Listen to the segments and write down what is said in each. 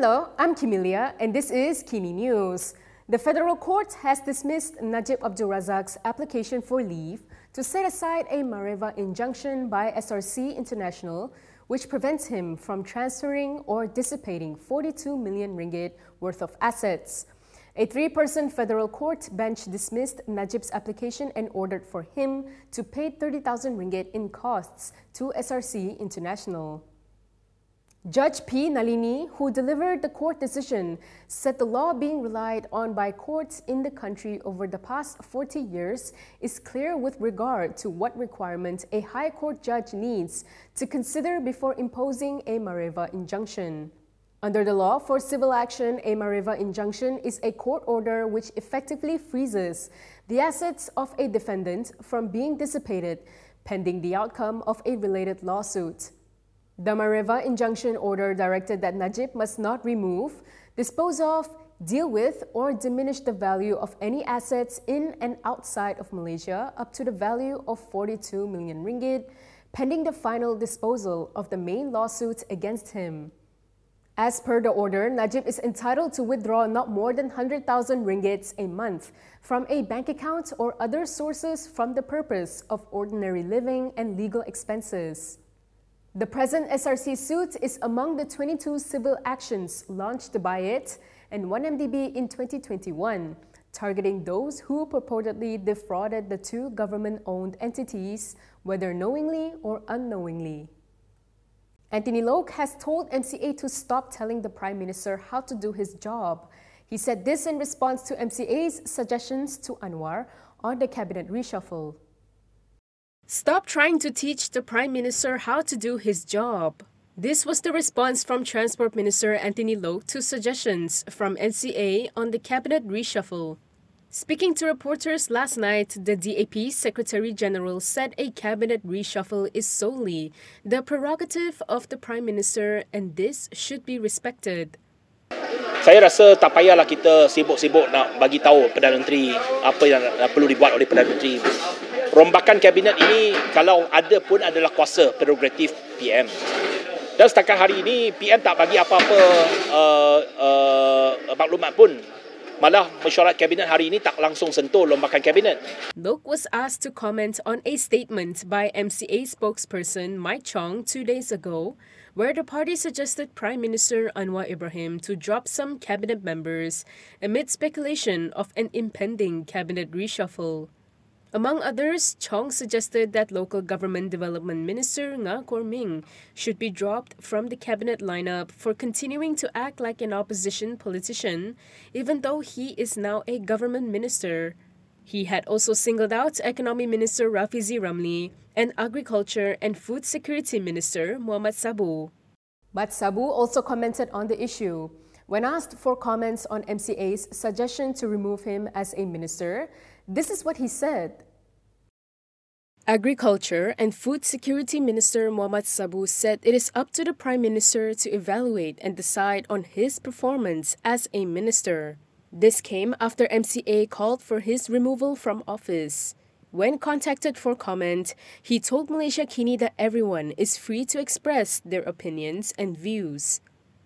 Hello, I'm Kimilia and this is KiniNews. The federal court has dismissed Najib Abdul Razak's application for leave to set aside a Mareva injunction by SRC International, which prevents him from transferring or dissipating 42 million ringgit worth of assets. A three-person federal court bench dismissed Najib's application and ordered for him to pay 30,000 ringgit in costs to SRC International. Judge P Nallini, who delivered the court decision, said the law being relied on by courts in the country over the past 40 years is clear with regard to what requirement a high court judge needs to consider before imposing a Mareva injunction. Under the law, for civil action, a Mareva injunction is a court order which effectively freezes the assets of a defendant from being dissipated pending the outcome of a related lawsuit. The Mareva injunction order directed that Najib must not remove, dispose of, deal with, or diminish the value of any assets in and outside of Malaysia up to the value of 42 million ringgit, pending the final disposal of the main lawsuit against him. As per the order, Najib is entitled to withdraw not more than 100,000 ringgits a month from a bank account or other sources from the purpose of ordinary living and legal expenses. The present SRC suit is among the 22 civil actions launched by it and 1MDB in 2021, targeting those who purportedly defrauded the two government-owned entities, whether knowingly or unknowingly. Anthony Loke has told MCA to stop telling the Prime Minister how to do his job. He said this in response to MCA's suggestions to Anwar on the cabinet reshuffle. Stop trying to teach the Prime Minister how to do his job. This was the response from Transport Minister Anthony Loke to suggestions from MCA on the cabinet reshuffle. Speaking to reporters last night, the DAP Secretary General said a cabinet reshuffle is solely the prerogative of the Prime Minister and this should be respected. Saya rasa tak payahlah kita sibuk-sibuk nak bagi tahu Perdana Menteri apa yang perlu dibuat oleh Perdana Menteri. Rombakan kabinet ini kalau ada pun adalah kuasa prerogatif PM. Dan setakat hari ini PM tak bagi apa-apa maklumat pun. Malah mesyuarat kabinet hari ini tak langsung sentuh rombakan kabinet. Loke was asked to comment on a statement by MCA spokesperson Mike Chong 2 days ago, where the party suggested Prime Minister Anwar Ibrahim to drop some cabinet members amid speculation of an impending cabinet reshuffle. Among others, Chong suggested that Local Government Development Minister Nga Kor Ming should be dropped from the cabinet lineup for continuing to act like an opposition politician, even though he is now a government minister. He had also singled out Economy Minister Rafizi Ramli and Agriculture and Food Security Minister Muhammad Sabu. But Sabu also commented on the issue. When asked for comments on MCA's suggestion to remove him as a minister, this is what he said. Agriculture and Food Security Minister Muhammad Sabu said it is up to the Prime Minister to evaluate and decide on his performance as a minister. This came after MCA called for his removal from office. When contacted for comment, he told Malaysia Kini that everyone is free to express their opinions and views.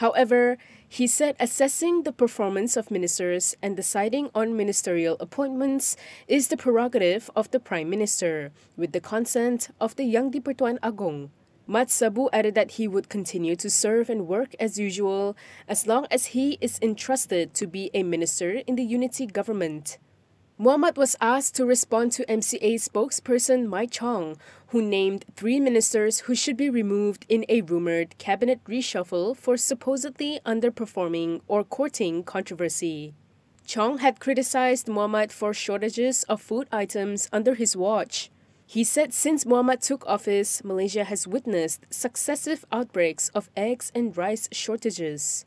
However, he said assessing the performance of ministers and deciding on ministerial appointments is the prerogative of the Prime Minister, with the consent of the Yang di-Pertuan Agong. Mat Sabu added that he would continue to serve and work as usual as long as he is entrusted to be a minister in the unity government. Muhammad was asked to respond to MCA spokesperson Mike Chong, who named 3 ministers who should be removed in a rumored cabinet reshuffle for supposedly underperforming or courting controversy. Chong had criticized Muhammad for shortages of food items under his watch. He said since Muhammad took office, Malaysia has witnessed successive outbreaks of eggs and rice shortages.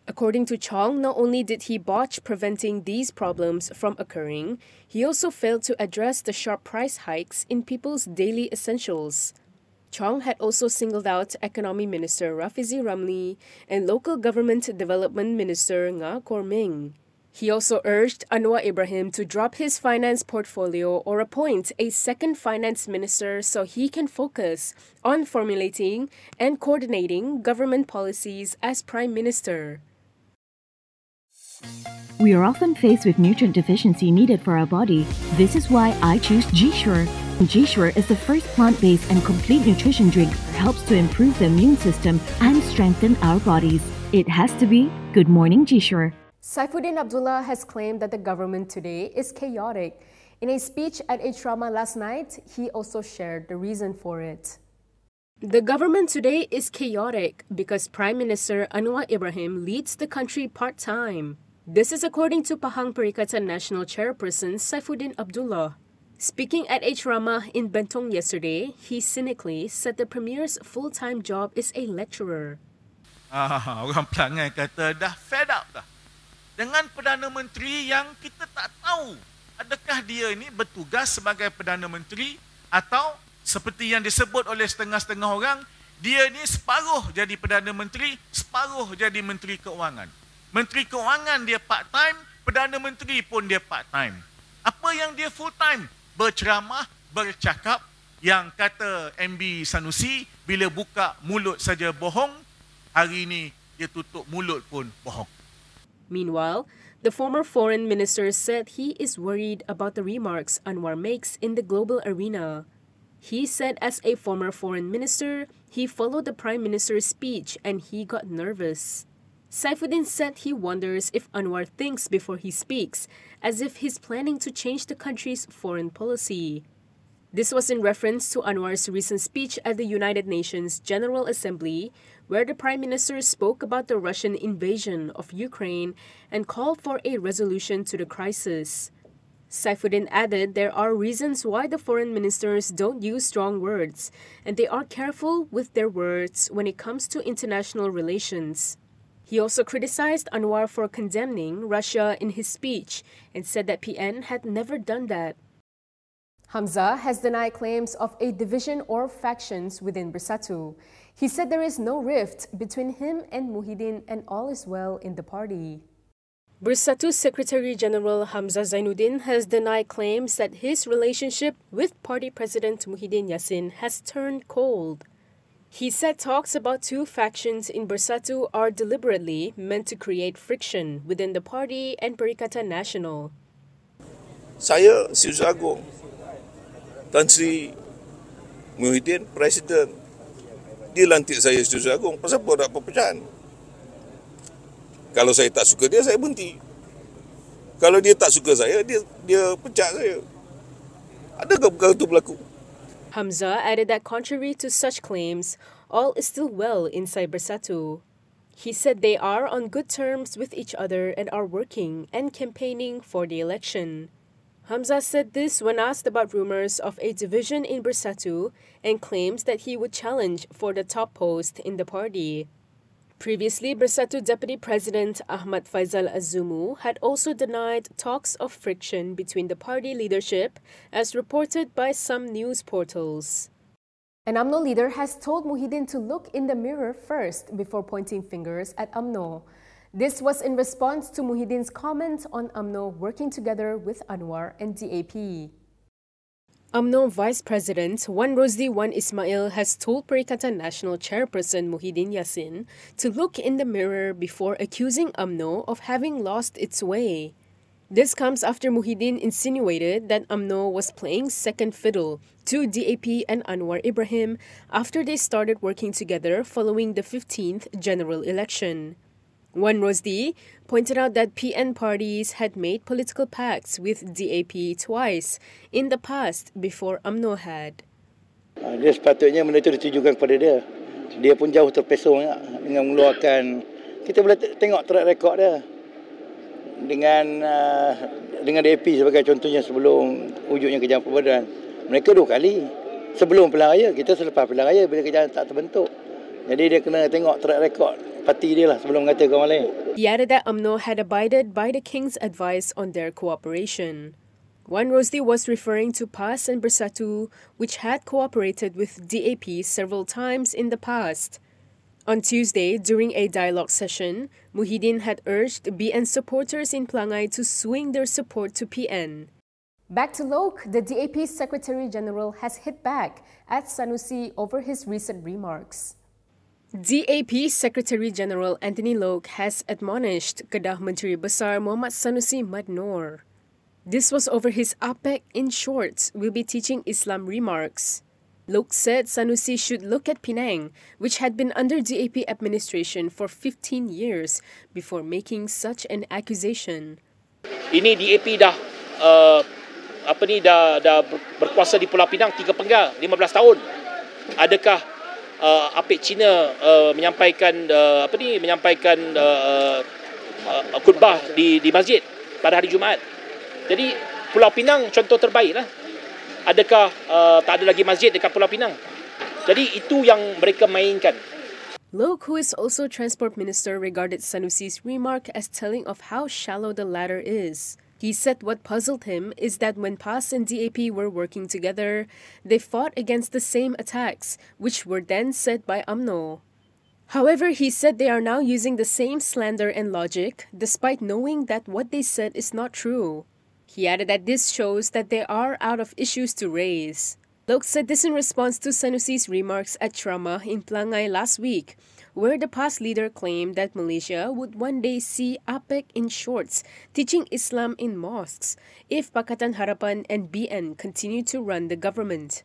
According to Chong, not only did he botch preventing these problems from occurring, he also failed to address the sharp price hikes in people's daily essentials. Chong had also singled out Economy Minister Rafizi Ramli and Local Government Development Minister Nga Kor Ming. He also urged Anwar Ibrahim to drop his finance portfolio or appoint a second finance minister so he can focus on formulating and coordinating government policies as Prime Minister. We are often faced with nutrient deficiency needed for our body. This is why I choose G-Sure. G-Sure is the first plant-based and complete nutrition drink that helps to improve the immune system and strengthen our bodies. It has to be Good Morning G-Sure. Saudin Abdullah has claimed that the government today is chaotic. In a speech at a trauma last night, he also shared the reason for it. The government today is chaotic because Prime Minister Anwar Ibrahim leads the country part-time. This is according to Pahang Perikatan National Chairperson Saudin Abdullah. Speaking at a trauma in Bentong yesterday, he cynically said the Premier's full-time job is a lecturer. Orang pelangai kata dah fed up dah dengan Perdana Menteri yang kita tak tahu adakah dia ini bertugas sebagai Perdana Menteri atau seperti yang disebut oleh setengah-setengah orang, dia ni separuh jadi Perdana Menteri, separuh jadi Menteri Keuangan. Menteri Keuangan dia part-time, Perdana Menteri pun dia part-time. Apa yang dia full-time? Berceramah, bercakap, yang kata MB Senusi, bila buka mulut saja bohong, hari ini dia tutup mulut pun bohong. Meanwhile, the former foreign minister said he is worried about the remarks Anwar makes in the global arena. He said as a former foreign minister, he followed the Prime Minister's speech and he got nervous. Saudin said he wonders if Anwar thinks before he speaks, as if he's planning to change the country's foreign policy. This was in reference to Anwar's recent speech at the United Nations General Assembly, where the Prime Minister spoke about the Russian invasion of Ukraine and called for a resolution to the crisis. Saudin added there are reasons why the foreign ministers don't use strong words, and they are careful with their words when it comes to international relations. He also criticized Anwar for condemning Russia in his speech and said that PN had never done that. Hamzah has denied claims of a division or factions within Bersatu. He said there is no rift between him and Muhydin and all is well in the party. Bersatu Secretary General Hamzah Zainuddin has denied claims that his relationship with party president Muhydin Yassin has turned cold. He said talks about two factions in Bersatu are deliberately meant to create friction within the party and Perikatan Nasional. Saya Setiausaha Agong Tan Sri Muhydin, Presiden, dia lantik saya Setiausaha Agong. Pasal apa nak perpecahan? Kalau saya tak suka dia, saya berhenti. Kalau dia tak suka saya, dia pecat saya. Adakah perkara itu berlaku? Hamzah added that contrary to such claims, all is still well inside Bersatu. He said they are on good terms with each other and are working and campaigning for the election. Hamzah said this when asked about rumors of a division in Bersatu and claims that he would challenge for the top post in the party. Previously, Bersatu Deputy President Ahmad Faisal Azumu had also denied talks of friction between the party leadership, as reported by some news portals. An UMNO leader has told Muhydin to look in the mirror first before pointing fingers at UMNO. This was in response to Muhydin's comment on UMNO working together with Anwar and DAP. UMNO Vice President Wan Rosdi Wan Ismail has told Perikatan Nasional Chairperson Muhydin Yassin to look in the mirror before accusing UMNO of having lost its way. This comes after Muhydin insinuated that UMNO was playing second fiddle to DAP and Anwar Ibrahim after they started working together following the 15th general election. Wan Rosdi pointed out that PN parties had made political pacts with DAP twice in the past before UMNO had. Dia sepatutnya benda itu ditujukan kepada dia. Dia pun jauh terpesong dengan mengeluarkan. Kita boleh tengok track record dia dengan DAP sebagai contohnya sebelum wujudnya Kerajaan Perbadanan. Mereka 2 kali. Sebelum pilihan raya, kita selepas pilihan raya bila kerajaan tak terbentuk. Jadi dia kena tengok track record parti dia lah sebelum mengatakan orang lain. He added that UMNO had abided by the King's advice on their cooperation. Wan Rosdi was referring to PAS and Bersatu, which had cooperated with DAP several times in the past. On Tuesday, during a dialogue session, Muhydin had urged BN supporters in Pelangai to swing their support to PN. Back to Loke, the DAP Secretary General has hit back at Senusi over his recent remarks. DAP Secretary General Anthony Loke has admonished Kedah Menteri Besar Muhammad Senusi Madnor. This was over his APEC in shorts will be teaching Islam remarks. Loke said Senusi should look at Penang, which had been under DAP administration for 15 years before making such an accusation. Ini DAP dah berkuasa di Pulau Pinang 3 penggal 15 tahun. Adakah APEC Cina menyampaikan khutbah di masjid pada hari Jumaat? Jadi Pulau Pinang contoh terbaiklah. Adakah tak ada lagi masjid dekat Pulau Pinang? Jadi itu yang mereka mainkan. Loke, who is also Transport Minister, regarded Senusi's remark as telling of how shallow the latter is. He said what puzzled him is that when PAS and DAP were working together, they fought against the same attacks, which were then said by UMNO. However, he said they are now using the same slander and logic, despite knowing that what they said is not true. He added that this shows that they are out of issues to raise. Loke said this in response to Senusi's remarks at Ceramah in Pelangai last week, where the PAS leader claimed that Malaysia would one day see APEC in shorts teaching Islam in mosques if Pakatan Harapan and BN continue to run the government.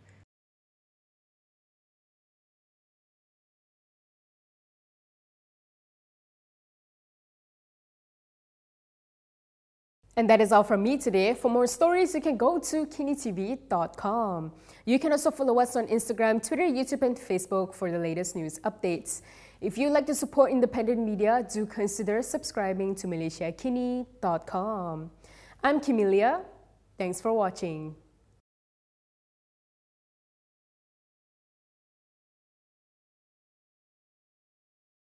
And that is all from me today. For more stories, you can go to Kinitv.com. You can also follow us on Instagram, Twitter, YouTube, and Facebook for the latest news updates. If you'd like to support independent media, do consider subscribing to MalaysiaKini.com. I'm Kimilia. Thanks for watching.